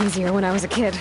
Easier when I was a kid.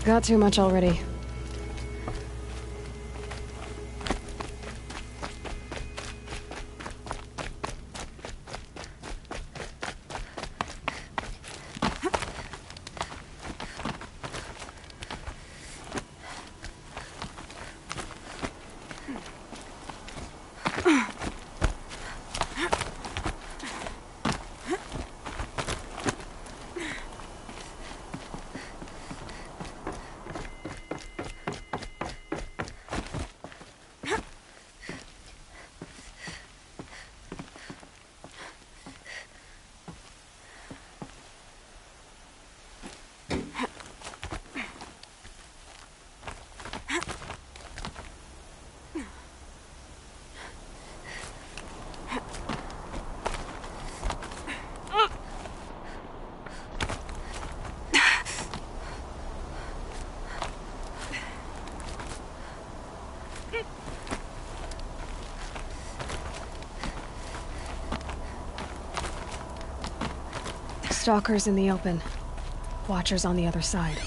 Got too much already. Stalkers in the open. Watchers on the other side.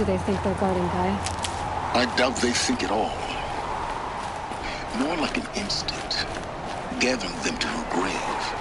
they think they're guarding, Guy? I doubt they think at all. More like an instinct, gathering them to her grave.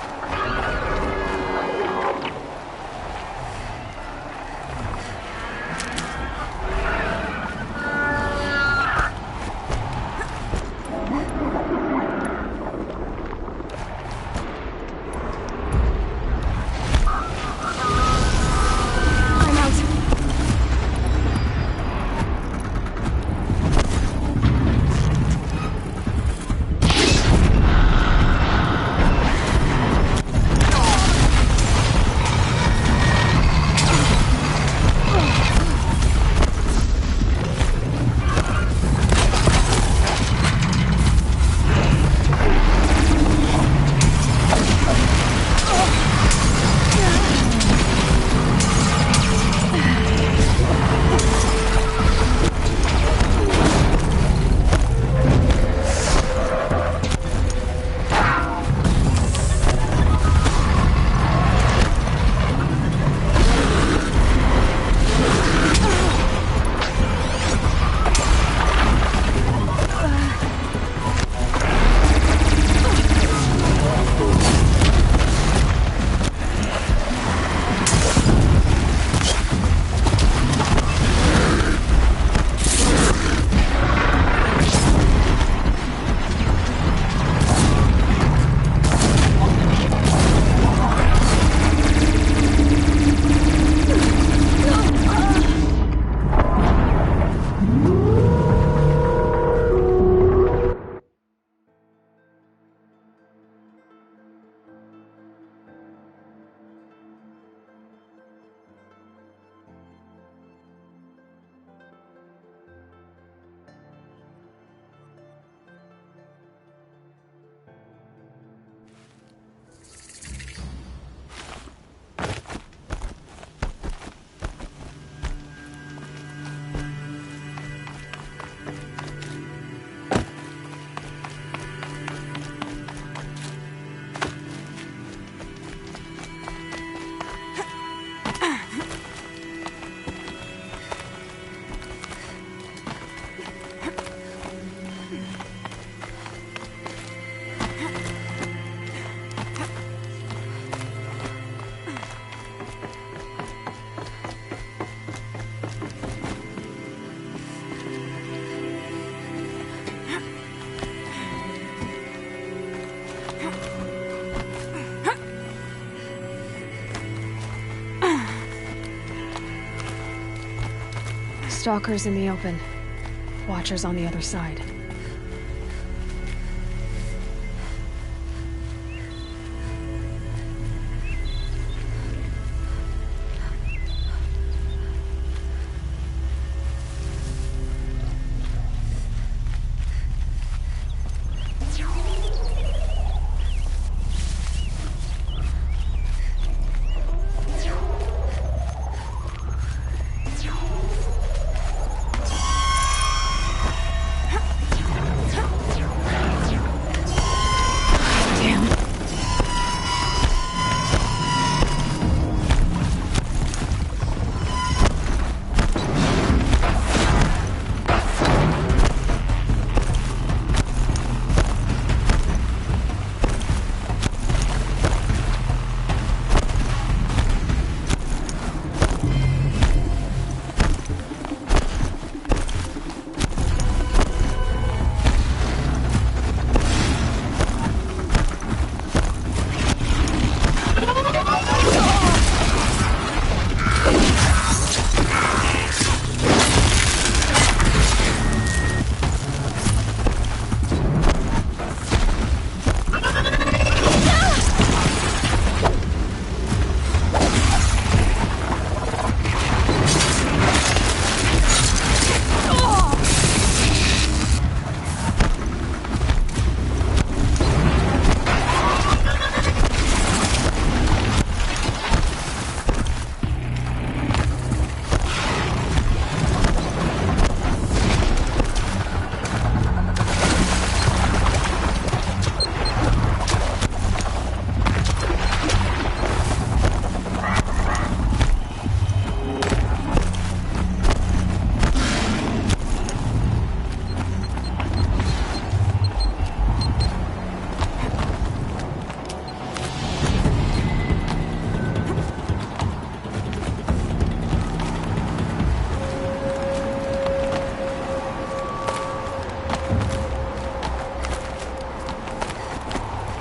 Stalkers in the open. Watchers on the other side.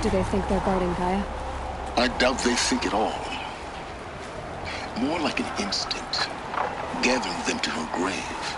Do they think they're guarding Gaia? I doubt they think at all. More like an instinct, gathering them to her grave.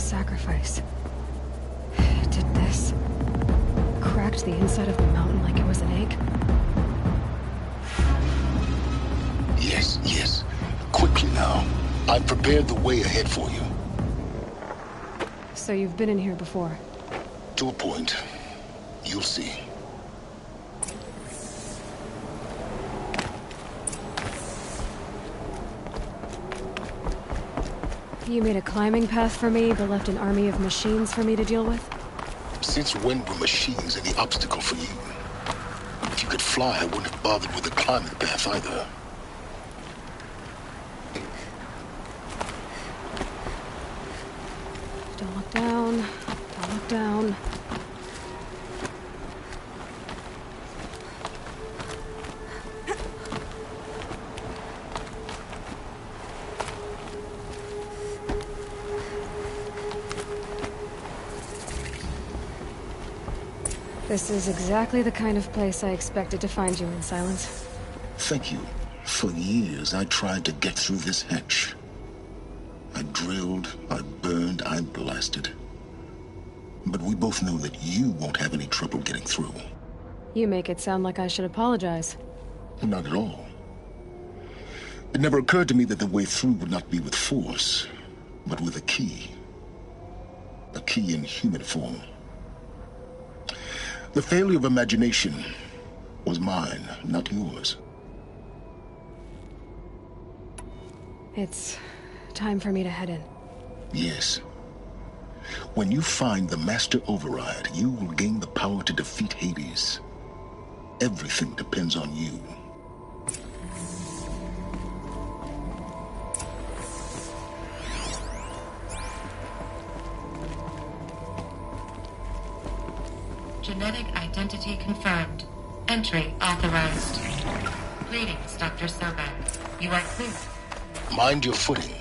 sacrifice. It did this. Cracked the inside of the mountain like it was an egg. I've prepared the way ahead for you. So you've been in here before? To a point. You'll see. You made a climbing path for me, but left an army of machines for me to deal with? Since when were machines any obstacle for you? If you could fly, I wouldn't have bothered with the climbing path either. Don't look down. Don't look down. This is exactly the kind of place I expected to find you in, Silence. Thank you. For years, I tried to get through this hatch. I drilled, I burned, I blasted. But we both know that you won't have any trouble getting through. You make it sound like I should apologize. Not at all. It never occurred to me that the way through would not be with force, but with a key. A key in human form. The failure of imagination was mine, not yours. It's time for me to head in. Yes. When you find the Master Override, you will gain the power to defeat Hades. Everything depends on you. Genetic identity confirmed. Entry authorized. Greetings, Dr. Sobek. You are clear. Mind your footing.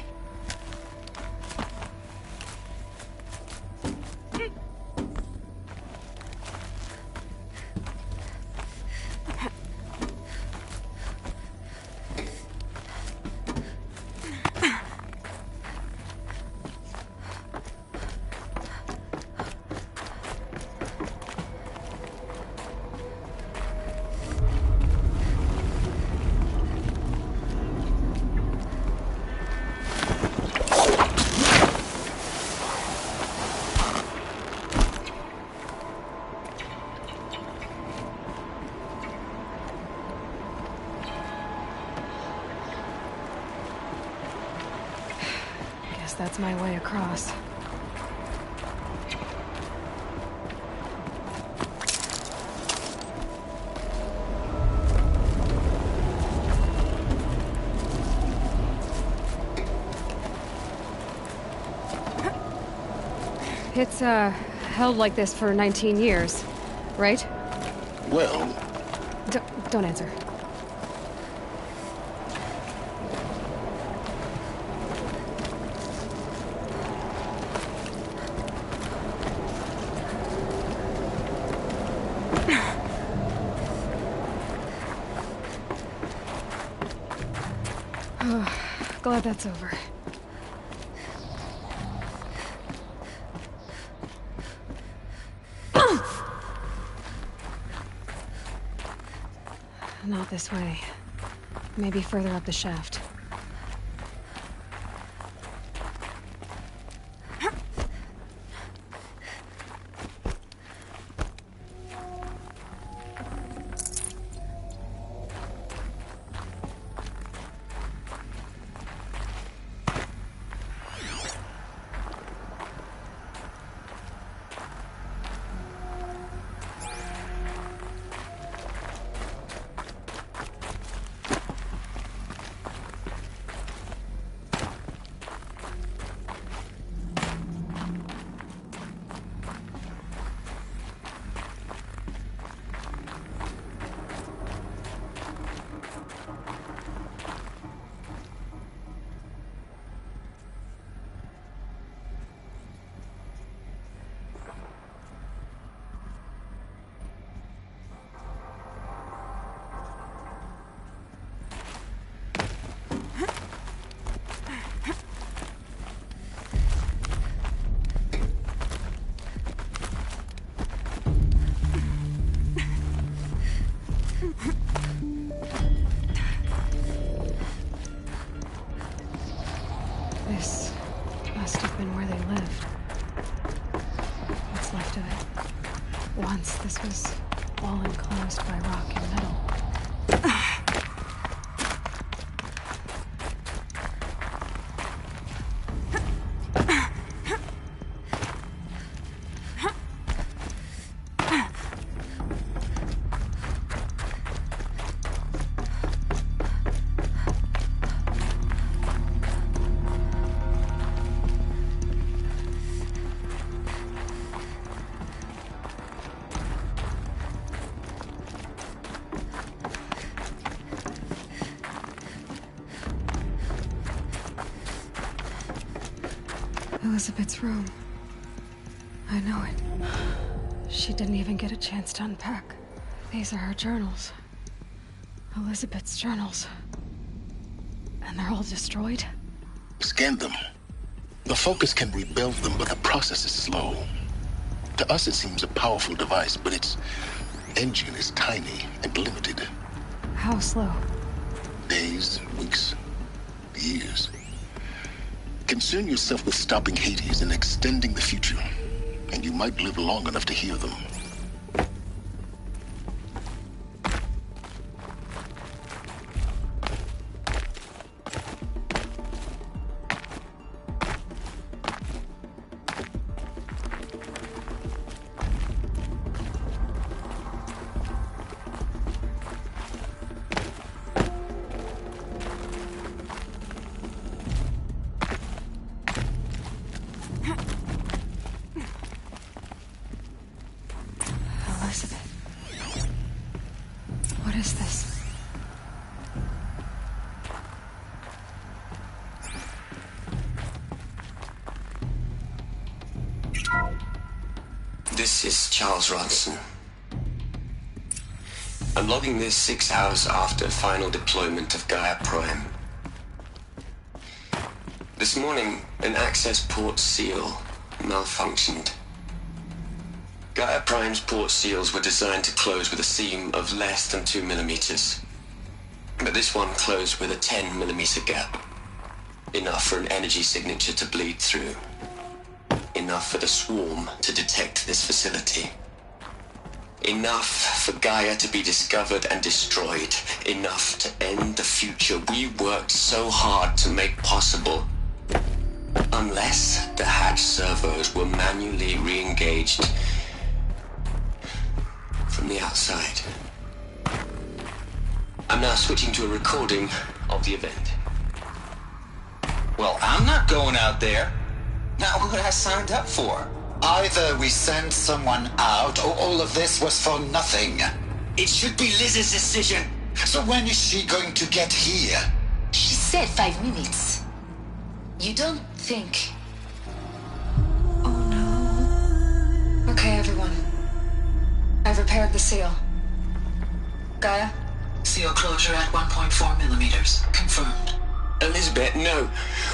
That's my way across. It's, held like this for 19 years, right? Well... Don't answer. Glad that's over. Not this way. Maybe further up the shaft. Once this was all enclosed by rock and metal. Elizabeth's room. I know it. She didn't even get a chance to unpack. These are her journals. Elizabeth's journals. And they're all destroyed? Scan them. The Focus can rebuild them, but the process is slow. To us, it seems a powerful device, but its engine is tiny and limited. How slow? Days, weeks, years. Concern yourself with stopping Hades and extending the future, and you might live long enough to hear them. What is this? This is Charles Ronson. I'm logging this 6 hours after final deployment of Gaia Prime. This morning, an access port seal malfunctioned. Gaia Prime's port seals were designed to close with a seam of less than 2 millimeters. But this one closed with a 10 millimeter gap. Enough for an energy signature to bleed through. Enough for the swarm to detect this facility. Enough for Gaia to be discovered and destroyed. Enough to end the future we worked so hard to make possible. Unless the hatch servos were manually re-engaged from the outside. I'm now switching to a recording of the event. Well, I'm not going out there. Not what I signed up for. Either we send someone out, or all of this was for nothing. It should be Liz's decision. So when is she going to get here? She said 5 minutes. You don't think... Oh no. Okay, everyone. I've repaired the seal. Gaia? Seal closure at 1.4 millimeters. Confirmed. Elizabeth, no.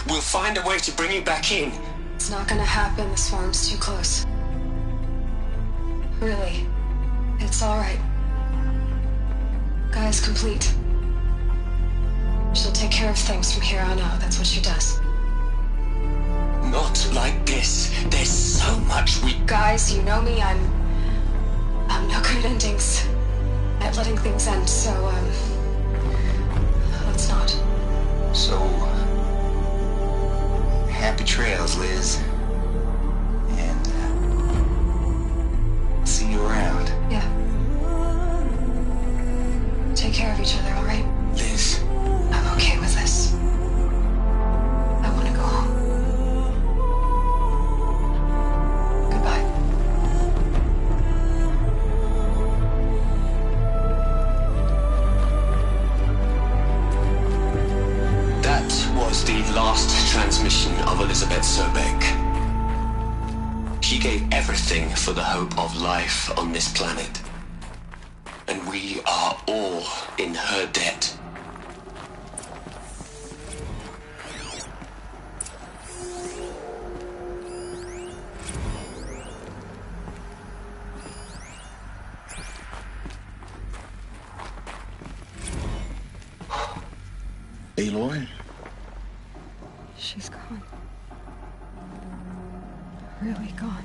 We'll find a way to bring you back in. It's not gonna happen. The swarm's too close. Really. It's alright. Gaia's complete. She'll take care of things from here on out. That's what she does. Not like this. There's so much we... Guys, you know me. I'm no good at endings. At letting things end, so, let's not. So... happy trails, Liz. And, see you around. Yeah. Take care of each other, alright? Liz. I'm okay with this. I want to go home. Goodbye. That was the last transmission of Elizabeth Sobek. She gave everything for the hope of life on this planet. And we are all in her debt. Aloy? She's gone. Really gone.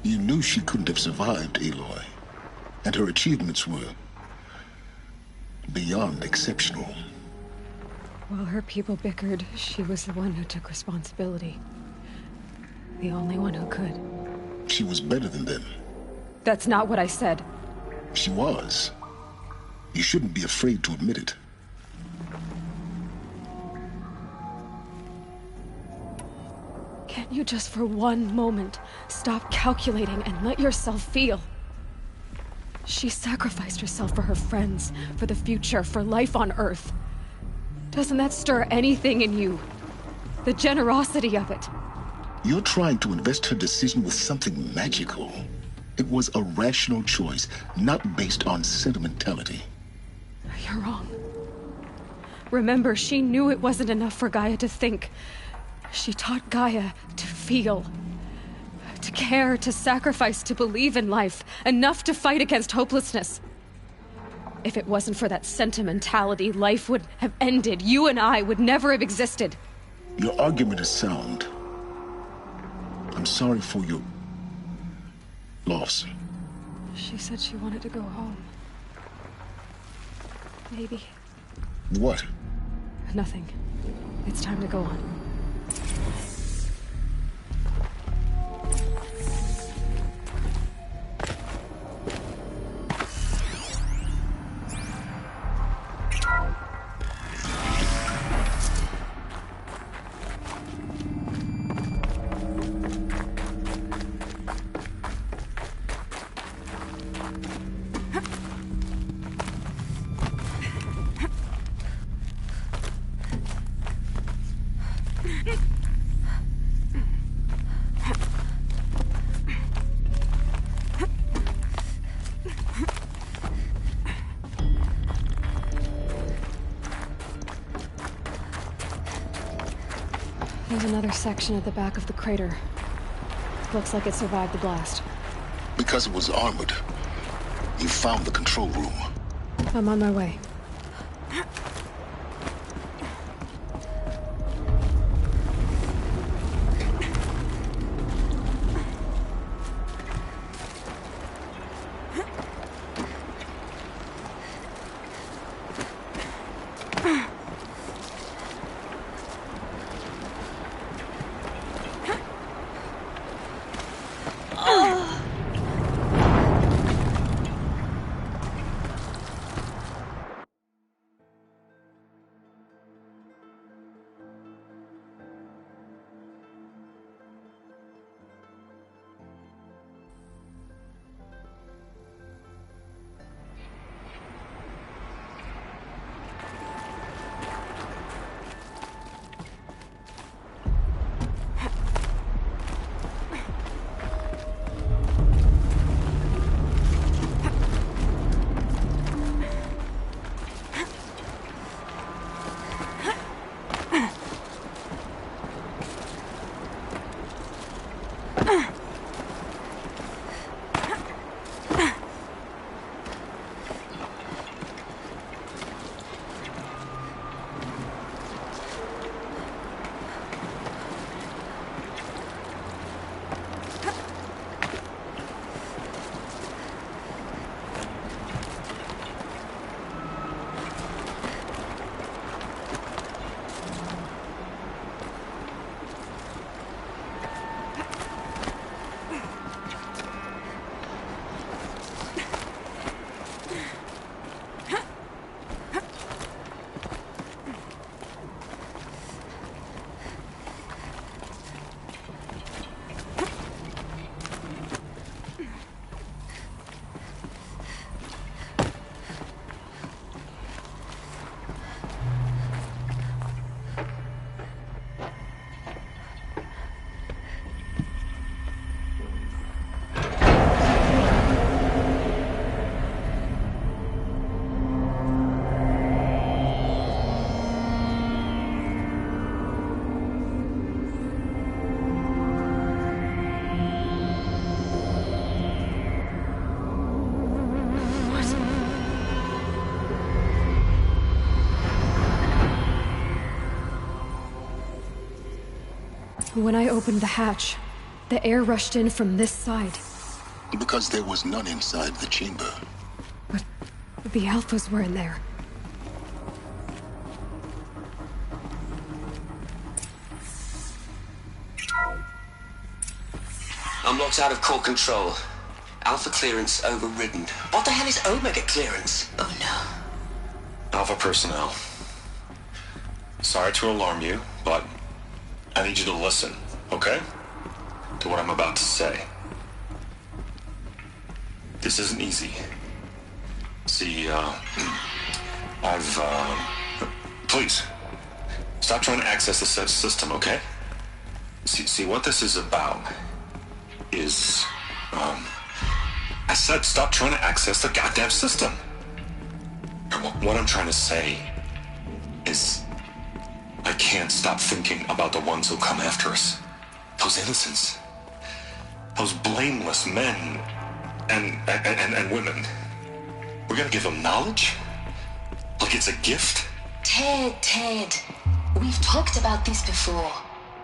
You knew she couldn't have survived, Aloy. And her achievements were beyond exceptional. While her people bickered, she was the one who took responsibility. The only one who could. She was better than them. That's not what I said. She was. You shouldn't be afraid to admit it. Can't you just for one moment stop calculating and let yourself feel? She sacrificed herself for her friends, for the future, for life on Earth. Doesn't that stir anything in you? The generosity of it. You're trying to invest her decision with something magical. It was a rational choice, not based on sentimentality. You're wrong. Remember, she knew it wasn't enough for Gaia to think. She taught Gaia to feel. To care, to sacrifice, to believe in life. Enough to fight against hopelessness. If it wasn't for that sentimentality, life would have ended. You and I would never have existed. Your argument is sound. I'm sorry for your loss. She said she wanted to go home. Maybe. What? Nothing. It's time to go on. There's another section at the back of the crater. Looks like it survived the blast. Because it was armored. You found the control room. I'm on my way. When I opened the hatch, the air rushed in from this side. Because there was none inside the chamber. But the Alphas were in there. I'm locked out of core control. Alpha clearance overridden. What the hell is Omega clearance? Oh no. Alpha personnel. Sorry to alarm you, but I need you to listen, okay? To what I'm about to say. This isn't easy. See, please, stop trying to access the system, okay? See, what this is about is, I said stop trying to access the goddamn system. What I'm trying to say is I can't stop thinking about the ones who come after us. Those innocents. Those blameless men and women. We're gonna give them knowledge? Like it's a gift? Ted. We've talked about this before.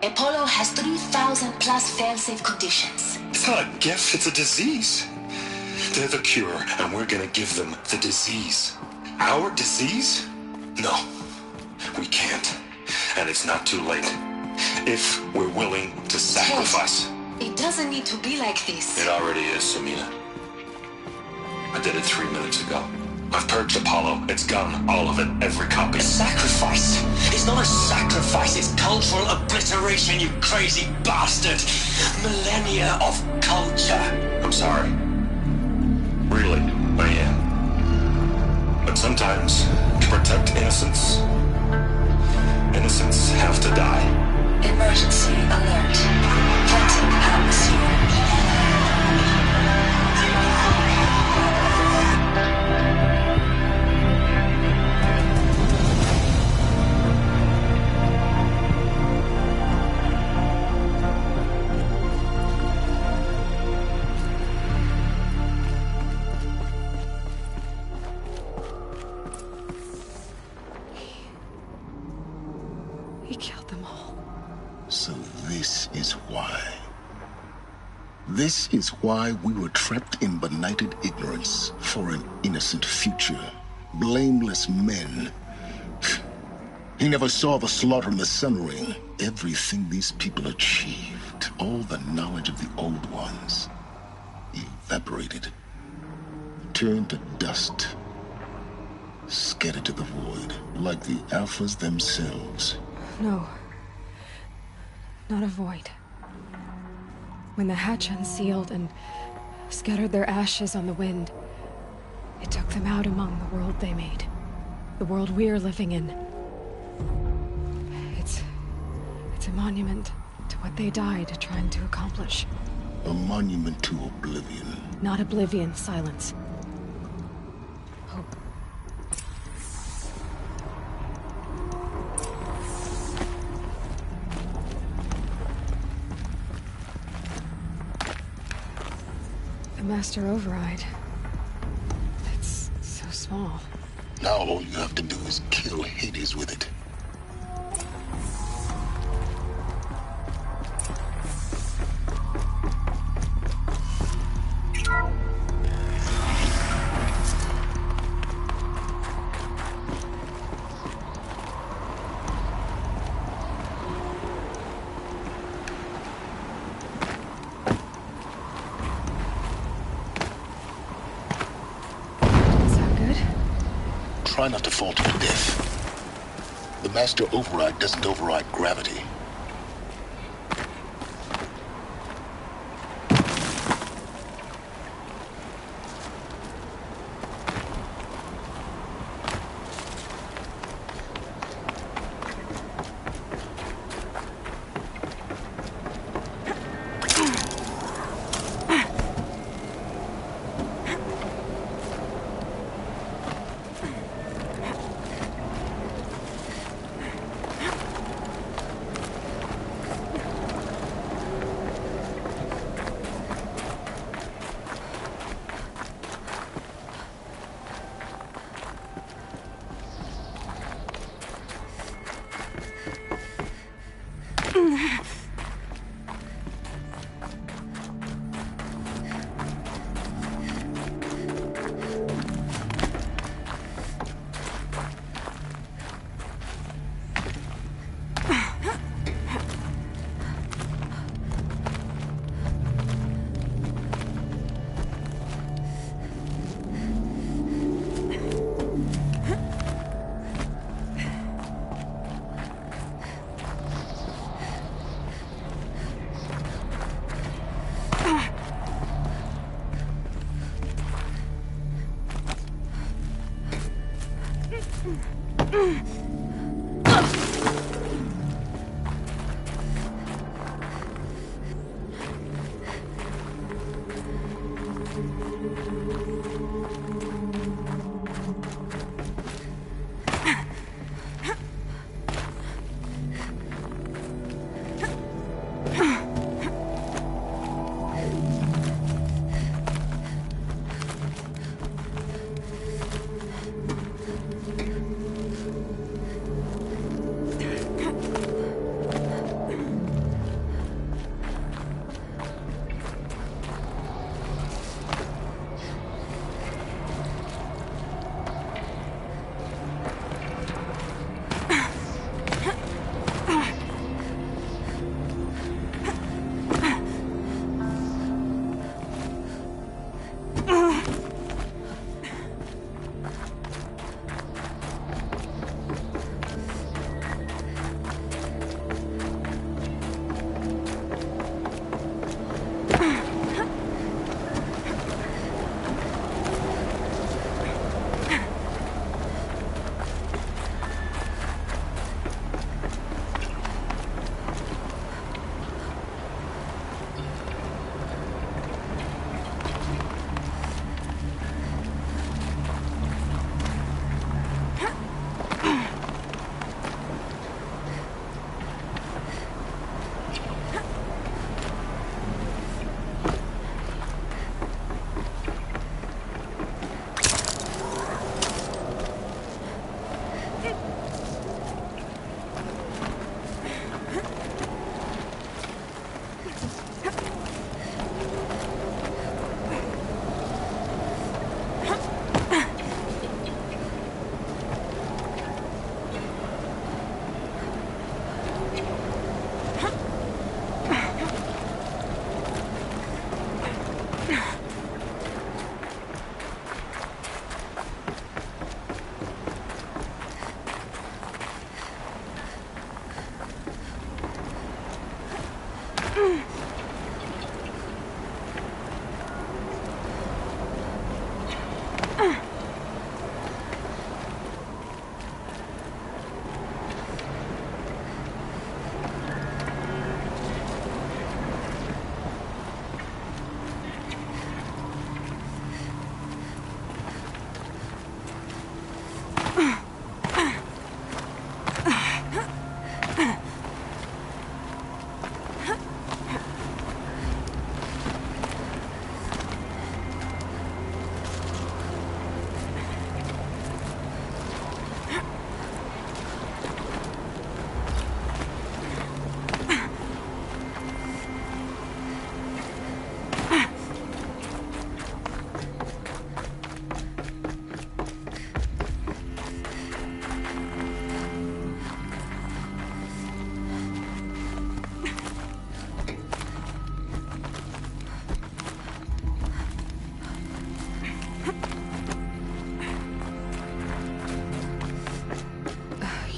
Apollo has 3,000 plus fail-safe conditions. It's not a gift, it's a disease. They're the cure, and we're gonna give them the disease. Our disease? No, we can't. And it's not too late. If we're willing to sacrifice. Ted, it doesn't need to be like this. It already is, Samina. I did it 3 minutes ago. I've purged Apollo. It's gone. All of it. Every copy. A sacrifice? It's not a sacrifice, it's cultural obliteration, you crazy bastard! Millennia of culture! I'm sorry. Really, I am. But sometimes, to protect innocence, innocents have to die. Emergency alert. Planting atmosphere. He killed them all. So this is why. This is why we were trapped in benighted ignorance for an innocent future. Blameless men. He never saw the slaughter in the Sun Ring. Everything these people achieved, all the knowledge of the old ones, evaporated, turned to dust, scattered to the void, like the Alphas themselves. No. Not a void. When the hatch unsealed and scattered their ashes on the wind, it took them out among the world they made. The world we're living in. It's a monument to what they died trying to accomplish. A monument to oblivion. Not oblivion, silence. Hope. The Master Override. It's so small. Now all you have to do is kill Hades with it. Try not to fall to your death. The Master Override doesn't override gravity.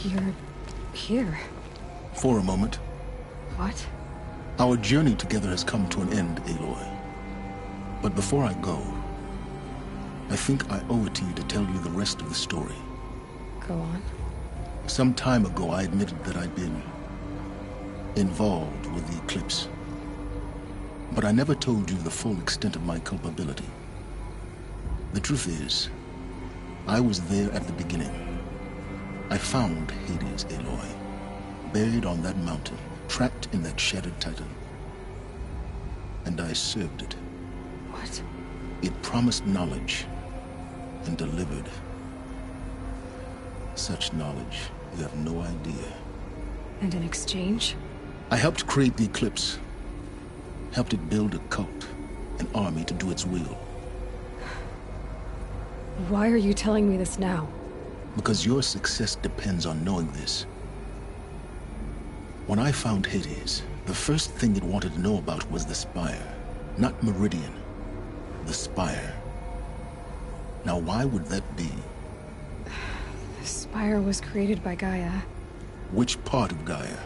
You're here. For a moment. What? Our journey together has come to an end, Aloy. But before I go, I think I owe it to you to tell you the rest of the story. Go on. Some time ago, I admitted that I'd been involved with the eclipse. But I never told you the full extent of my culpability. The truth is, I was there at the beginning. I found Hades, Aloy, buried on that mountain, trapped in that shattered titan. And I served it. What? It promised knowledge and delivered. Such knowledge, you have no idea. And in exchange? I helped create the eclipse. Helped it build a cult, an army to do its will. Why are you telling me this now? Because your success depends on knowing this. When I found Hades, the first thing it wanted to know about was the Spire. Not Meridian. The Spire. Now why would that be? The Spire was created by Gaia. Which part of Gaia?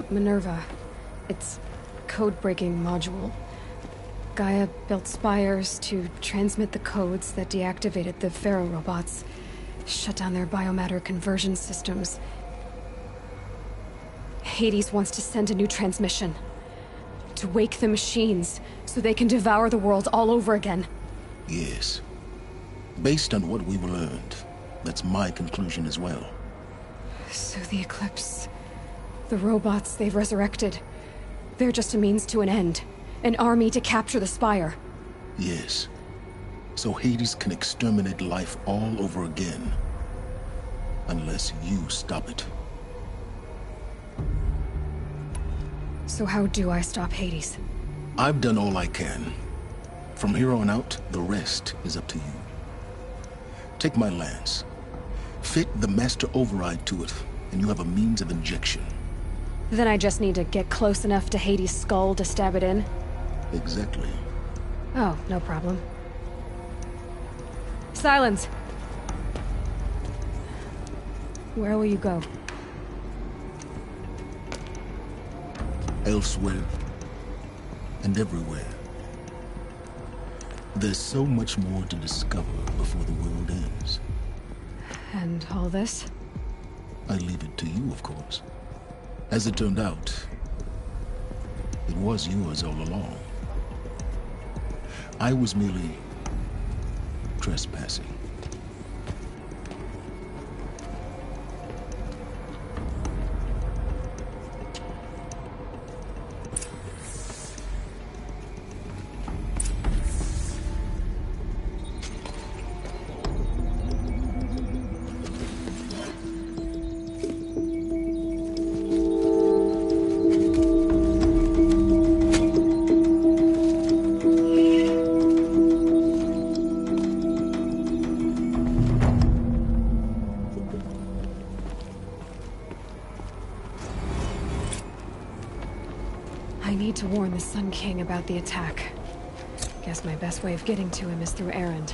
Minerva. Its code-breaking module. Gaia built spires to transmit the codes that deactivated the Pharaoh robots, shut down their biomatter conversion systems. Hades wants to send a new transmission. To wake the machines, so they can devour the world all over again. Yes. Based on what we've learned, that's my conclusion as well. So the Eclipse... the robots they've resurrected... they're just a means to an end. An army to capture the Spire. Yes. So Hades can exterminate life all over again. Unless you stop it. So how do I stop Hades? I've done all I can. From here on out, the rest is up to you. Take my lance. Fit the master override to it, and you have a means of injection. Then I just need to get close enough to Hades' skull to stab it in? Exactly. Oh, no problem. Silence! Where will you go? Elsewhere. And everywhere. There's so much more to discover before the world ends. And all this? I leave it to you, of course. As it turned out, it was yours all along. I was merely trespassing. I need to warn the Sun King about the attack. Guess my best way of getting to him is through Erend.